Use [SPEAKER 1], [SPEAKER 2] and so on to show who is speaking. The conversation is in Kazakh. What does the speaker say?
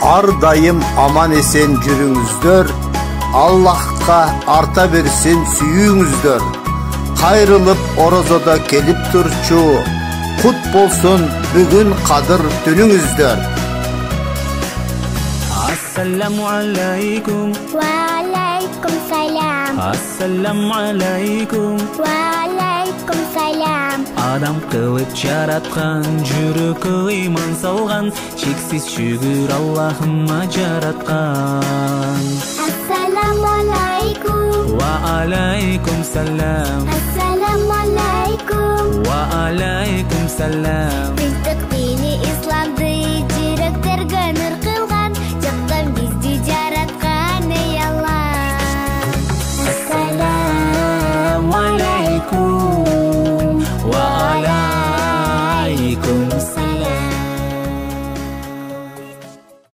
[SPEAKER 1] ар дайым аман есен жүрүңүздөр. Аллахка арта берсин сүйүүңүздөр. Кайрылып орозодо келип турчу, кут болсун бүгүн кадыр түнүңүздөр.
[SPEAKER 2] Assalamu alaikum.
[SPEAKER 3] Wa alaikum salam.
[SPEAKER 2] Assalamu alaikum.
[SPEAKER 3] Wa alaikum salam.
[SPEAKER 2] Адам кылып жараткан, жүрөккө ыйман салган, чексиз шүгүр Аллахыма жараткан.
[SPEAKER 3] Assalamu alaikum.
[SPEAKER 2] Wa alaikum salam.
[SPEAKER 3] Assalamu alaikum.
[SPEAKER 2] Wa alaikum salam.